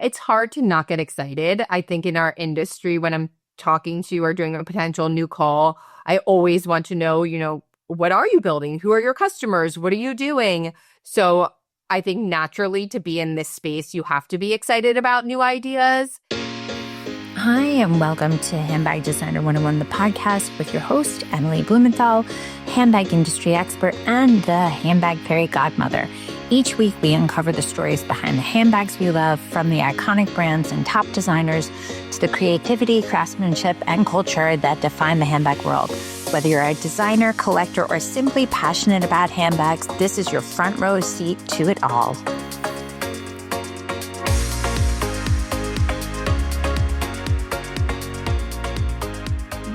It's hard to not get excited. I think in our industry, when I'm talking to or doing a potential new call, I always want to know, what are you building? Who are your customers? What are you doing? So I think naturally to be in this space, you have to be excited about new ideas. Hi, and welcome to Handbag Designer 101, the podcast with your host, Emily Blumenthal, handbag industry expert and the handbag fairy godmother. Each week, we uncover the stories behind the handbags we love, from the iconic brands and top designers to the creativity, craftsmanship, and culture that define the handbag world. Whether you're a designer, collector, or simply passionate about handbags, this is your front row seat to it all.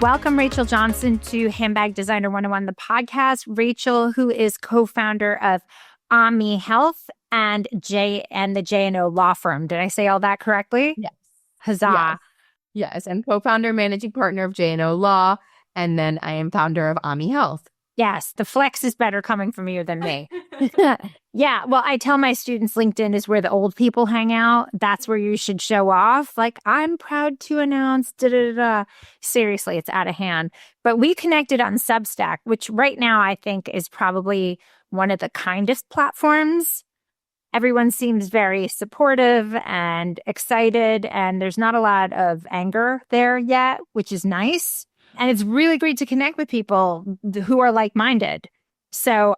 Welcome, Rachel Johnson, to Handbag Designer 101, the podcast. Rachel, who is co-founder of 𝐀𝐰𝐚𝐫 Health and the 𝐀𝐻 law firm. Did I say all that correctly? Yes. Huzzah. Yes. I'm co-founder, managing partner of 𝐀𝐻 Law, and then I am founder of 𝐀𝐰𝐚𝐫 Health. Yes, the flex is better coming from you than me. Yeah, well, I tell my students LinkedIn is where the old people hang out. That's where you should show off. Like, I'm proud to announce, Seriously, it's out of hand. But we connected on Substack, which right now I think is probably one of the kindest platforms. Everyone seems very supportive and excited, and there's not a lot of anger there yet, which is nice. And it's really great to connect with people who are like-minded. So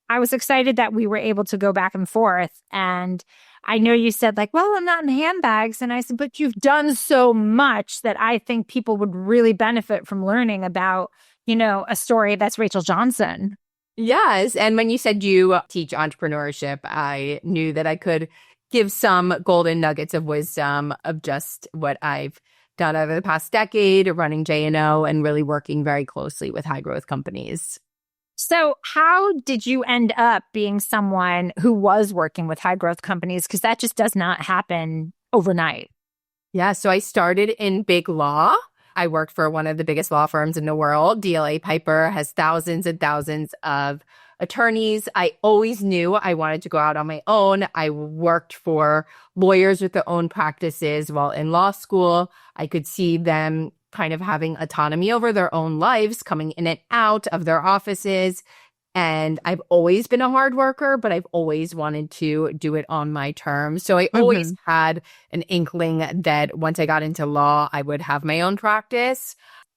I was excited that we were able to go back and forth. And I know you said well, I'm not in handbags. And I said, but you've done so much that I think people would really benefit from learning about, a story that's Rachel Johnson. Yes. And when you said you teach entrepreneurship, I knew that I could give some golden nuggets of wisdom of just what I've done over the past decade, running 𝐀𝐻 and really working very closely with high growth companies. So how did you end up being someone who was working with high growth companies? Because that just does not happen overnight. Yeah. So I started in big law. I worked for one of the biggest law firms in the world. DLA Piper has thousands and thousands of attorneys. I always knew I wanted to go out on my own. I worked for lawyers with their own practices while in law school. I could see them kind of having autonomy over their own lives, coming in and out of their offices. And I've always been a hard worker, but I've always wanted to do it on my terms. So I always had an inkling that once I got into law, I would have my own practice.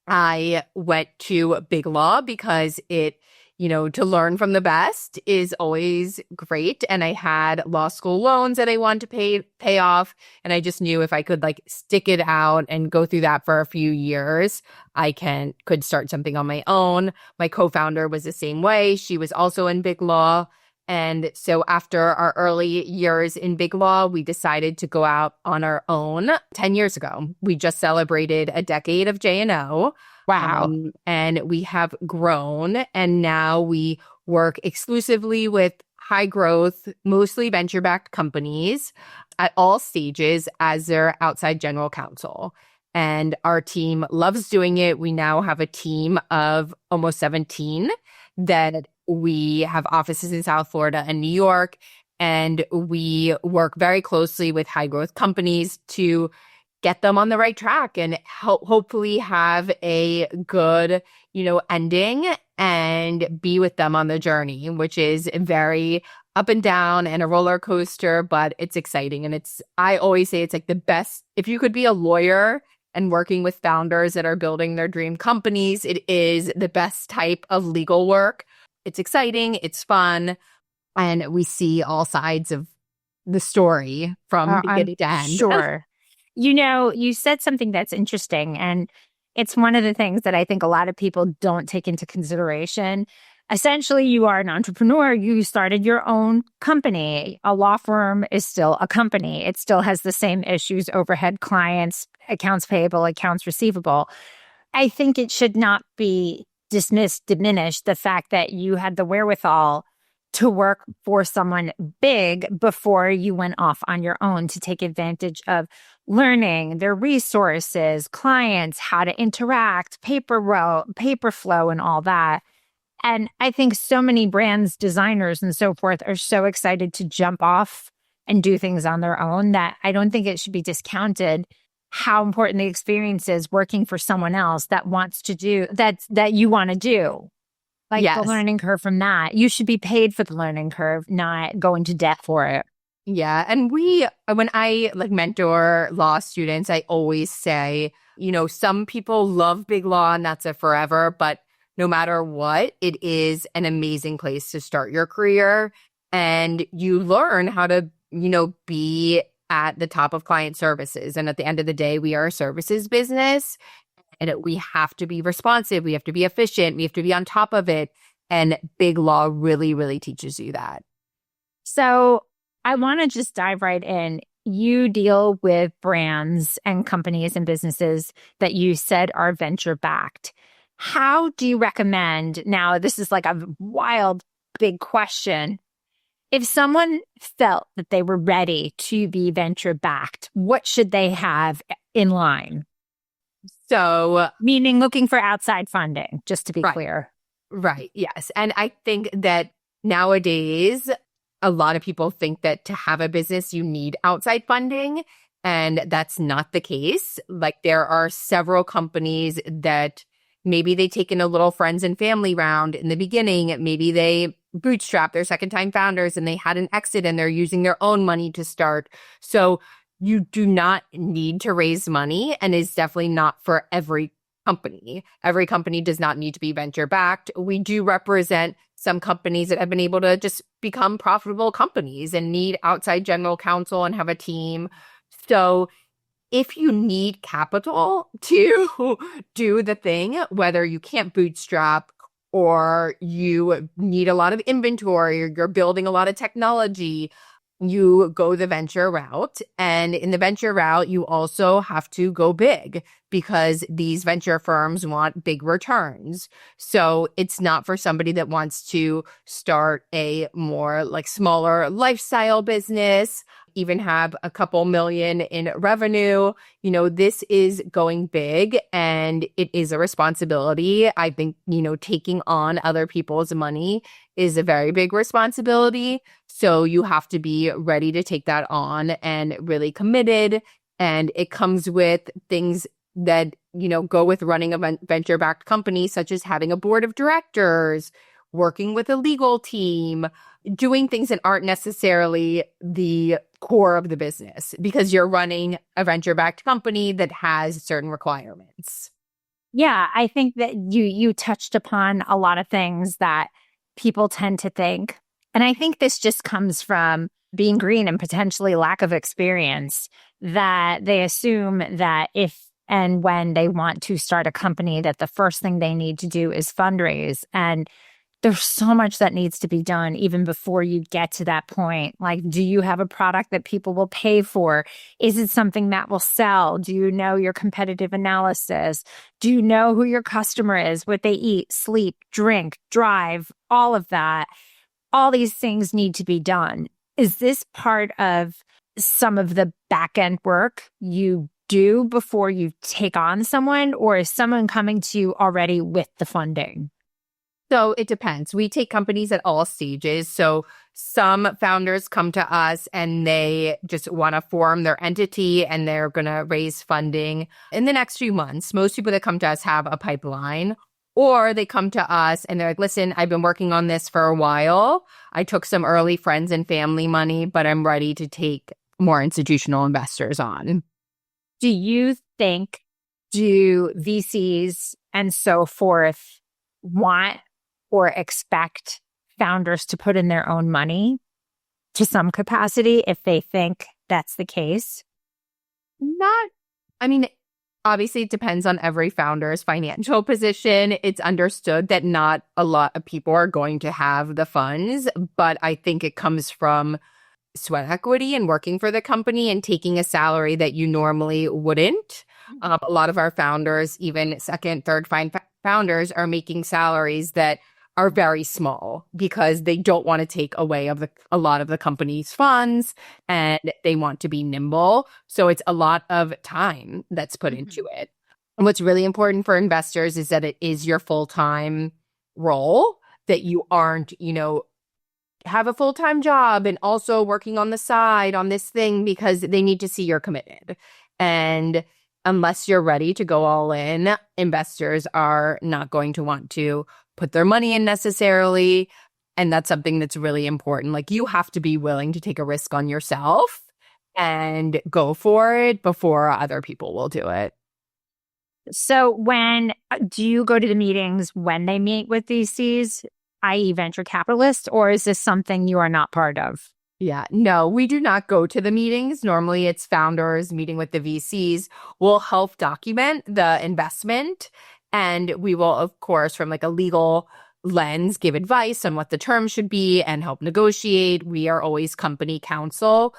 I went to big law because it, to learn from the best is always great. And I had law school loans that I wanted to pay off. And I just knew if I could stick it out and go through that for a few years, I could start something on my own. My co-founder was the same way. She was also in big law. And so after our early years in big law, we decided to go out on our own 10 years ago. We just celebrated a decade of 𝐀𝐻. Wow. And we have grown, and now we work exclusively with high growth, mostly venture-backed companies at all stages as their outside general counsel. And our team loves doing it. We now have a team of almost 17 that we have offices in South Florida and New York. And we work very closely with high growth companies to get them on the right track and hopefully have a good, ending and be with them on the journey, which is very up and down and a roller coaster, but it's exciting. And I always say it's the best. If you could be a lawyer and working with founders that are building their dream companies, it is the best type of legal work. It's exciting. It's fun. And we see all sides of the story from beginning to end. Sure. You said something that's interesting, and it's one of the things that I think a lot of people don't take into consideration. Essentially, you are an entrepreneur. You started your own company. A law firm is still a company. It still has the same issues, overhead clients, accounts payable, accounts receivable. I think it should not be diminished, the fact that you had the wherewithal to work for someone big before you went off on your own to take advantage of learning their resources, clients, how to interact, paper flow, and all that. And I think so many brands, designers, and so forth are so excited to jump off and do things on their own, that I don't think it should be discounted how important the experience is working for someone else that wants to do that you want to do. Like the Yes. learning curve from that. You should be paid for the learning curve, not go into debt for it. Yeah. And when I mentor law students, I always say, some people love big law and that's a forever, but no matter what, it is an amazing place to start your career. And you learn how to, be at the top of client services. And at the end of the day, we are a services business and we have to be responsive. We have to be efficient. We have to be on top of it. And big law really, really teaches you that. So I want to just dive right in. You deal with brands and companies and businesses that you said are venture backed. How do you recommend? Now, this is like a wild, big question. If someone felt that they were ready to be venture backed, what should they have in line? So, meaning looking for outside funding, just to be right, clear. Right. Yes. And I think that nowadays, a lot of people think that to have a business, you need outside funding. And that's not the case. Like there are several companies that maybe they take in a little friends and family round in the beginning. Maybe they bootstrap, their second-time founders, and they had an exit and they're using their own money to start. So you do not need to raise money, and is definitely not for every company. Every company does not need to be venture-backed. We do represent some companies that have been able to just become profitable companies and need outside general counsel and have a team. So if you need capital to do the thing, whether you can't bootstrap or you need a lot of inventory or you're building a lot of technology, you go the venture route. And in the venture route, you also have to go big because these venture firms want big returns. So it's not for somebody that wants to start a more smaller lifestyle business, even have a couple million in revenue. This is going big and it is a responsibility. I think, taking on other people's money is a very big responsibility. So you have to be ready to take that on and really committed. And it comes with things that, go with running a venture-backed company, such as having a board of directors, working with a legal team, doing things that aren't necessarily the core of the business because you're running a venture-backed company that has certain requirements. Yeah, I think that you touched upon a lot of things that people tend to think. And I think this just comes from being green and potentially lack of experience, that they assume that if and when they want to start a company, that the first thing they need to do is fundraise. And there's so much that needs to be done even before you get to that point. Like, do you have a product that people will pay for? Is it something that will sell? Do you know your competitive analysis? Do you know who your customer is, what they eat, sleep, drink, drive, all of that? All these things need to be done. Is this part of some of the back end work you do before you take on someone, or is someone coming to you already with the funding? So it depends. We take companies at all stages. So some founders come to us and they just want to form their entity and they're going to raise funding in the next few months. Most people that come to us have a pipeline, or they come to us and they're like, listen, I've been working on this for a while. I took some early friends and family money, but I'm ready to take more institutional investors on. Do you think, do VCs and so forth want or expect founders to put in their own money to some capacity if they think that's the case? Obviously it depends on every founder's financial position. It's understood that not a lot of people are going to have the funds, but I think it comes from sweat equity and working for the company and taking a salary that you normally wouldn't. A lot of our founders, even second, third founders, are making salaries that are very small because they don't want to take away a lot of the company's funds and they want to be nimble. So it's a lot of time that's put into it. And what's really important for investors is that it is your full-time role, that you aren't, have a full-time job and also working on the side on this thing because they need to see you're committed. And unless you're ready to go all in, investors are not going to want to put their money in necessarily. And that's something that's really important. Like, you have to be willing to take a risk on yourself and go for it before other people will do it. So do you go to the meetings when they meet with VCs, i.e. venture capitalists, or is this something you are not part of? Yeah, no, we do not go to the meetings. Normally it's founders meeting with the VCs. We'll help document the investment, and we will, of course, from like a legal lens, give advice on what the terms should be and help negotiate. We are always company counsel,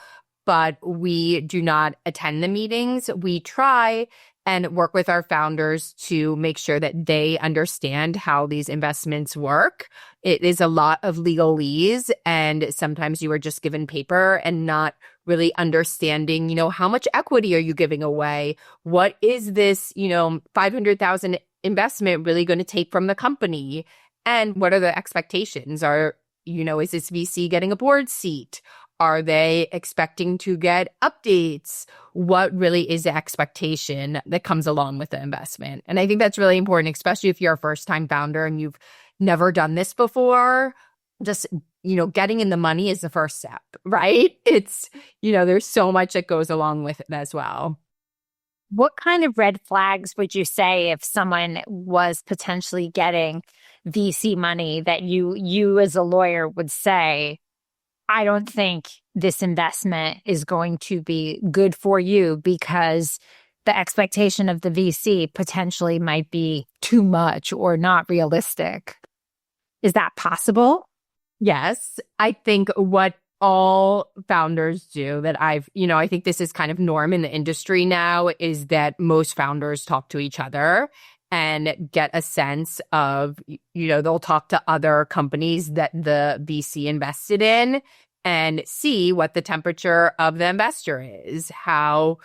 but we do not attend the meetings. We try and work with our founders to make sure that they understand how these investments work. It is a lot of legalese, and sometimes you are just given paper and not really understanding, how much equity are you giving away? What is this, $500,000 investment really going to take from the company? And what are the expectations? Is this VC getting a board seat? Are they expecting to get updates? What really is the expectation that comes along with the investment? And I think that's really important, especially if you're a first-time founder and you've never done this before. Just, getting in the money is the first step, right? It's, there's so much that goes along with it as well. What kind of red flags would you say if someone was potentially getting VC money that you as a lawyer would say, I don't think this investment is going to be good for you because the expectation of the VC potentially might be too much or not realistic? Is that possible? Yes. I think what all founders do that I think this is kind of norm in the industry now, is that most founders talk to each other and get a sense of, they'll talk to other companies that the VC invested in and see what the temperature of the investor is. How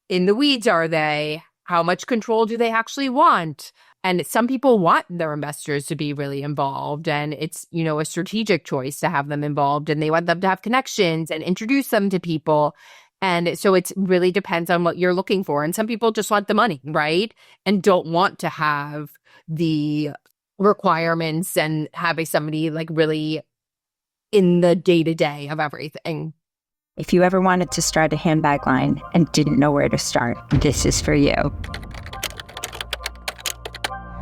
in the weeds are they? How much control do they actually want? And some people want their investors to be really involved, and it's, a strategic choice to have them involved, and they want them to have connections and introduce them to people. And so it really depends on what you're looking for. And some people just want the money, right? And don't want to have the requirements and having somebody like really in the day-to-day of everything. If you ever wanted to start a handbag line and didn't know where to start, this is for you.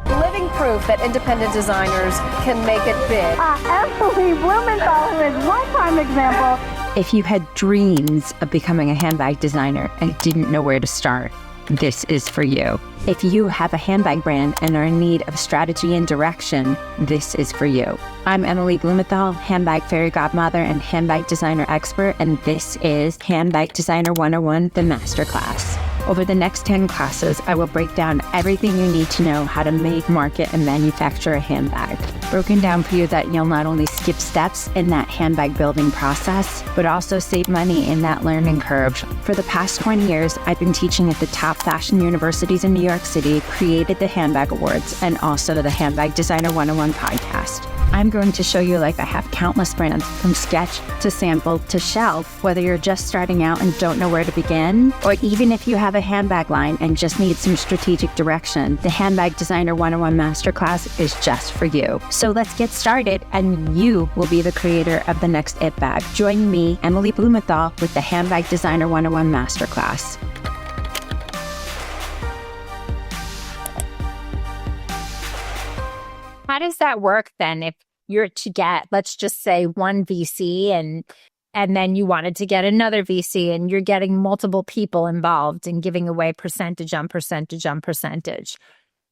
Living proof that independent designers can make it big. Emily Blumenthal is one prime example. If you had dreams of becoming a handbag designer and didn't know where to start, this is for you. If you have a handbag brand and are in need of strategy and direction, this is for you. I'm Emily Blumenthal, handbag fairy godmother and handbag designer expert, and this is Handbag Designer 101, the masterclass. Over the next 10 classes, I will break down everything you need to know how to make, market, and manufacture a handbag. Broken down for you that you'll not only skip steps in that handbag building process, but also save money in that learning curve. For the past 20 years, I've been teaching at the top fashion universities in New York City, created the Handbag Awards, and also the Handbag Designer 101 podcast. I'm going to show you like I have countless brands, from sketch to sample to shelf, whether you're just starting out and don't know where to begin, or even if you have a handbag line and just need some strategic direction, the Handbag Designer 101 Masterclass is just for you. So let's get started, and you will be the creator of the next it bag. Join me, Emily Blumenthal, with the Handbag Designer 101 Masterclass. How does that work then if you're to get, let's just say, one VC and then you wanted to get another VC and you're getting multiple people involved and giving away percentage on percentage on percentage?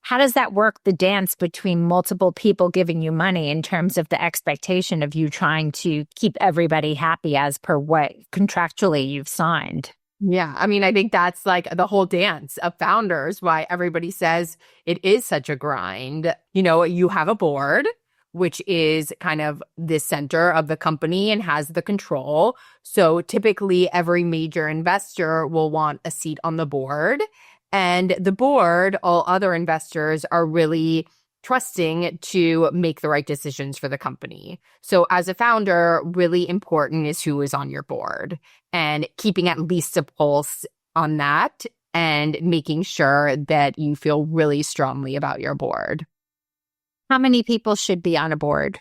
How does that work, the dance between multiple people giving you money in terms of the expectation of you trying to keep everybody happy as per what contractually you've signed? Yeah, I mean, I think that's like the whole dance of founders, why everybody says it is such a grind. You have a board, which is kind of the center of the company and has the control. So typically every major investor will want a seat on the board. And the board, all other investors are really trusting to make the right decisions for the company. So as a founder, really important is who is on your board and keeping at least a pulse on that and making sure that you feel really strongly about your board. How many people should be on a board?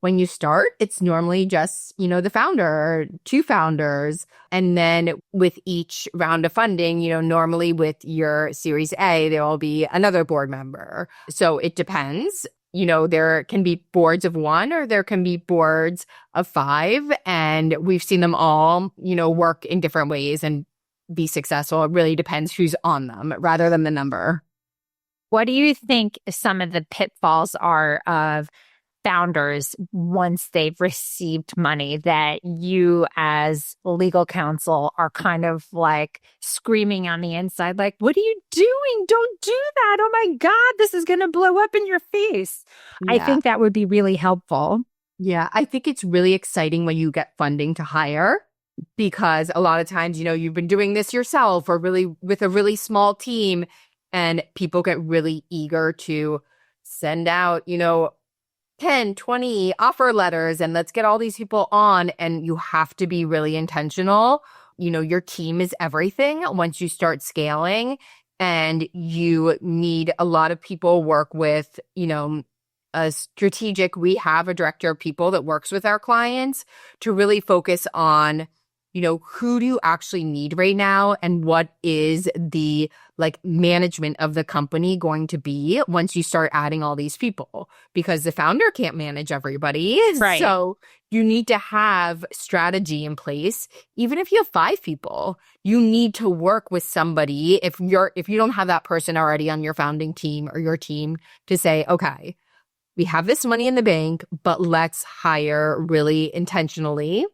When you start, it's normally just, the founder or two founders. And then with each round of funding, normally with your Series A, there will be another board member. So it depends. There can be boards of one or there can be boards of 5. And we've seen them all, work in different ways and be successful. It really depends who's on them rather than the number. What do you think some of the pitfalls are of founders once they've received money that you as legal counsel are kind of like screaming on the inside, like, what are you doing? Don't do that. Oh my God, this is going to blow up in your face. Yeah. I think that would be really helpful. Yeah, I think it's really exciting when you get funding to hire because a lot of times, you've been doing this yourself or really with a really small team and people get really eager to send out, 10, 20 offer letters and let's get all these people on. And you have to be really intentional. Your team is everything once you start scaling and you need a lot of people work with, a strategic, we have a director of people that works with our clients to really focus on, who do you actually need right now and what is the management of the company going to be once you start adding all these people because the founder can't manage everybody. Right. So you need to have strategy in place. Even if you have 5 people, you need to work with somebody if you don't have that person already on your founding team or your team to say, okay, we have this money in the bank, but let's hire really intentionally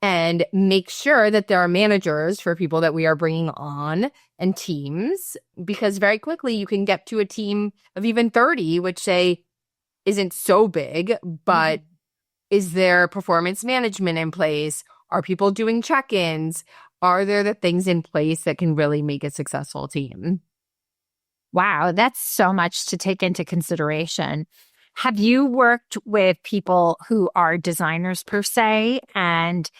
and make sure that there are managers for people that we are bringing on and teams, because very quickly you can get to a team of even 30, which say isn't so big, but is there performance management in place? Are people doing check-ins? Are there the things in place that can really make a successful team? Wow, that's so much to take into consideration. Have you worked with people who are designers per se? And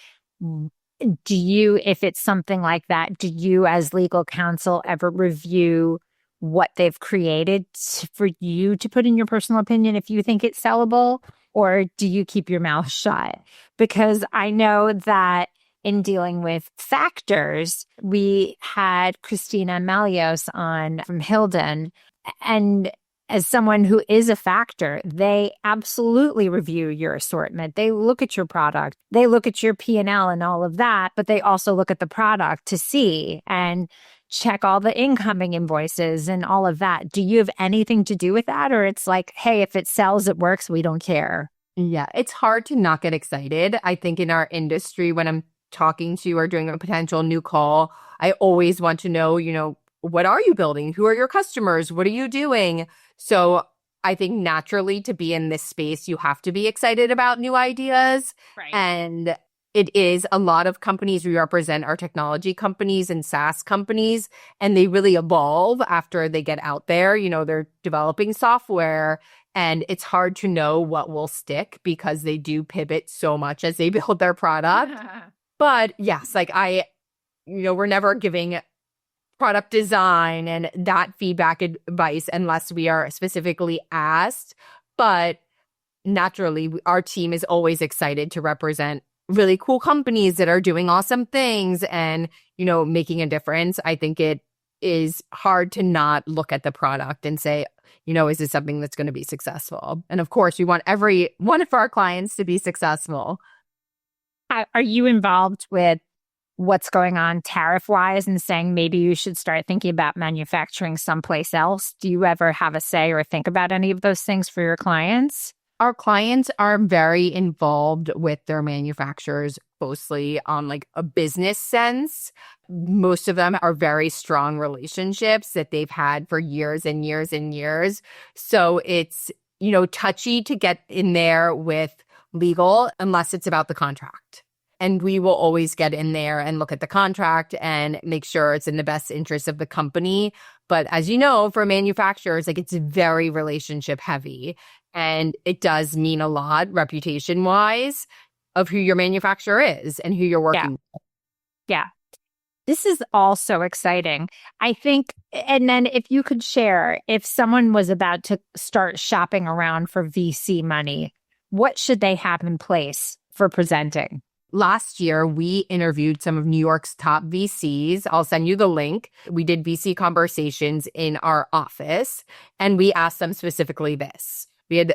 do you, if it's something like that, do you as legal counsel ever review what they've created for you to put in your personal opinion if you think it's sellable? Or do you keep your mouth shut? Because I know that in dealing with factors, we had Christina Malios on from Hilden, and as someone who is a factor, they absolutely review your assortment. They look at your product. They look at your P&L and all of that, but they also look at the product to see and check all the incoming invoices and all of that. Do you have anything to do with that? Or it's like, hey, if it sells, it works, we don't care. Yeah, it's hard to not get excited. I think in our industry, when I'm talking to or doing a potential new call, I always want to know, what are you building? Who are your customers? What are you doing? So I think naturally to be in this space, you have to be excited about new ideas. Right. And it is a lot of companies we represent are technology companies and SaaS companies, and they really evolve after they get out there. They're developing software and it's hard to know what will stick because they do pivot so much as they build their product. But yes, we're never giving product design and that feedback advice unless we are specifically asked. But naturally, our team is always excited to represent really cool companies that are doing awesome things and, making a difference. I think it is hard to not look at the product and say, is this something that's going to be successful? And of course, we want every one of our clients to be successful. Are you involved with what's going on tariff-wise and saying maybe you should start thinking about manufacturing someplace else? Do you ever have a say or think about any of those things for your clients? Our clients are very involved with their manufacturers closely on a business sense. Most of them are very strong relationships that they've had for years and years and years. So it's, touchy to get in there with legal unless it's about the contract. And we will always get in there and look at the contract and make sure it's in the best interest of the company. But as you know, for manufacturers, like it's very relationship heavy. And it does mean a lot reputation wise of who your manufacturer is and who you're working with. Yeah. This is all so exciting. I think, and then if you could share, if someone was about to start shopping around for VC money, what should they have in place for presenting? Last year, we interviewed some of New York's top VCs. I'll send you the link. We did VC conversations in our office, and we asked them specifically this. We had,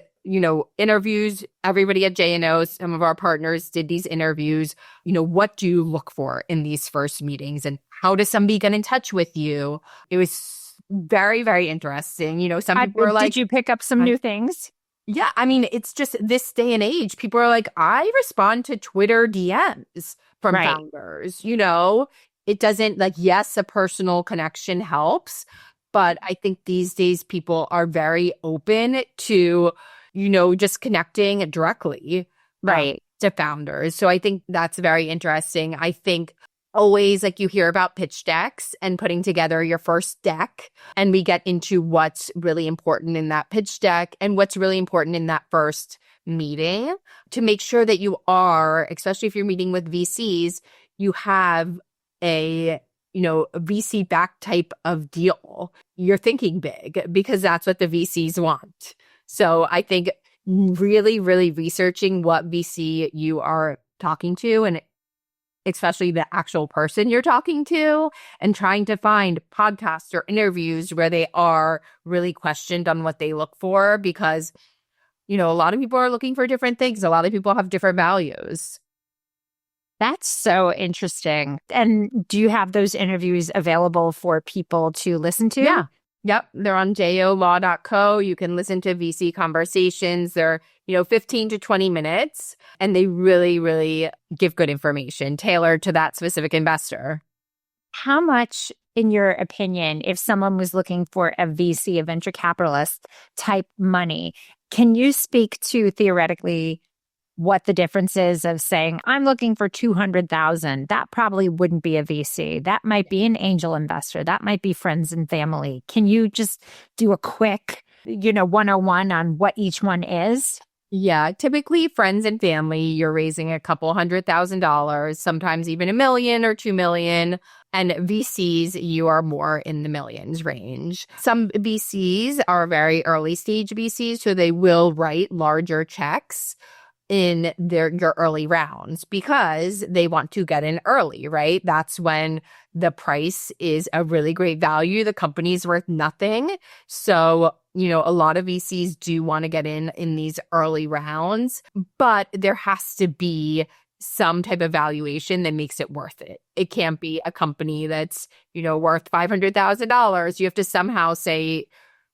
interviews, everybody at J&O, some of our partners did these interviews. What do you look for in these first meetings and how does somebody get in touch with you? It was very, very interesting. Some people were like— Did you pick up some new things? Yeah, I mean, it's just this day and age. People are like, I respond to Twitter DMs from founders. It doesn't yes, a personal connection helps. But I think these days people are very open to, just connecting directly to founders. So I think that's very interesting. I think always you hear about pitch decks and putting together your first deck. And we get into what's really important in that pitch deck and what's really important in that first meeting to make sure that you are, especially if you're meeting with VCs, you have a VC-backed type of deal. You're thinking big because that's what the VCs want. So I think really, really researching what VC you are talking to and especially the actual person you're talking to and trying to find podcasts or interviews where they are really questioned on what they look for because, a lot of people are looking for different things. A lot of people have different values. That's so interesting. And do you have those interviews available for people to listen to? Yeah. Yep. They're on jolaw.co. You can listen to VC conversations. They're, 15 to 20 minutes. And they really, really give good information tailored to that specific investor. How much, in your opinion, if someone was looking for a VC, a venture capitalist type money, can you speak to theoretically what the difference is of saying, I'm looking for $200,000. That probably wouldn't be a VC. That might be an angel investor. That might be friends and family. Can you just do a quick, 101 on what each one is? Yeah, typically friends and family, you're raising a couple $100,000, sometimes even $1 million or $2 million. And VCs, you are more in the millions range. Some VCs are very early stage VCs, so they will write larger checks in your early rounds because they want to get in early, right? That's when the price is a really great value. The company's worth nothing. So, a lot of VCs do want to get in these early rounds, but there has to be some type of valuation that makes it worth it. It can't be a company that's, worth $500,000. You have to somehow say,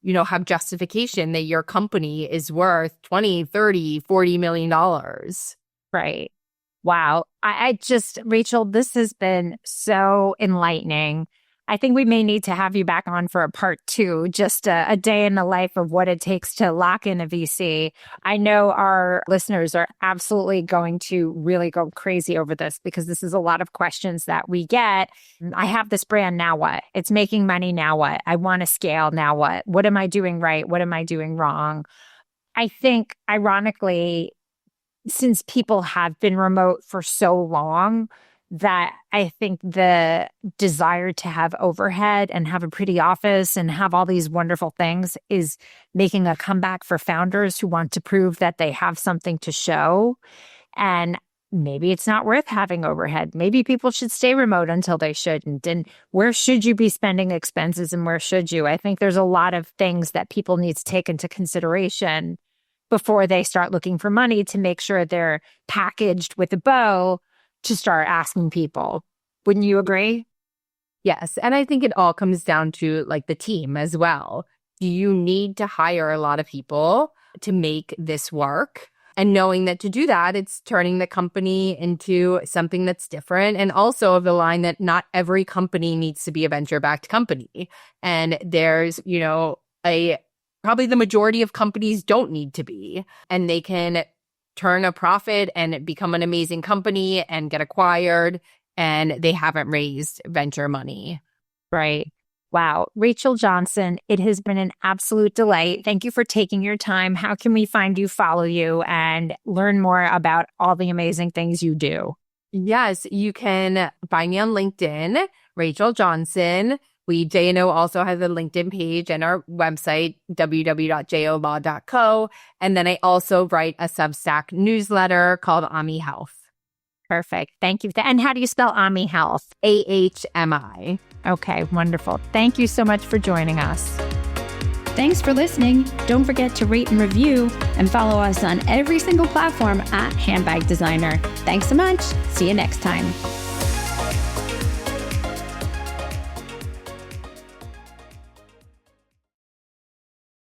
have justification that your company is worth 20, 30, $40 million. Right. Wow. I just, Rachel, this has been so enlightening. I think we may need to have you back on for a part 2, just a day in the life of what it takes to lock in a VC. I know our listeners are absolutely going to really go crazy over this because this is a lot of questions that we get. I have this brand, now what? It's making money, now what? I want to scale, now what? What am I doing right? What am I doing wrong? I think, ironically, since people have been remote for so long, that I think the desire to have overhead and have a pretty office and have all these wonderful things is making a comeback for founders who want to prove that they have something to show. And maybe it's not worth having overhead. Maybe people should stay remote until they shouldn't. And where should you be spending expenses and where should you? I think there's a lot of things that people need to take into consideration before they start looking for money to make sure they're packaged with a bow to start asking people. Wouldn't you agree? Yes. And I think it all comes down to the team as well. Do you need to hire a lot of people to make this work? And knowing that to do that, it's turning the company into something that's different. And also of the line that not every company needs to be a venture-backed company. And there's, probably the majority of companies don't need to be. And they can turn a profit and become an amazing company and get acquired, and they haven't raised venture money. Right. Wow. Rachel Johnson, it has been an absolute delight. Thank you for taking your time. How can we find you, follow you, and learn more about all the amazing things you do? Yes, you can find me on LinkedIn, Rachel Johnson. JNO also has a LinkedIn page and our website, www.jolaw.co. And then I also write a Substack newsletter called AMI Health. Perfect. Thank you. And how do you spell AMI Health? AHMI. Okay, wonderful. Thank you so much for joining us. Thanks for listening. Don't forget to rate and review and follow us on every single platform at Handbag Designer. Thanks so much. See you next time.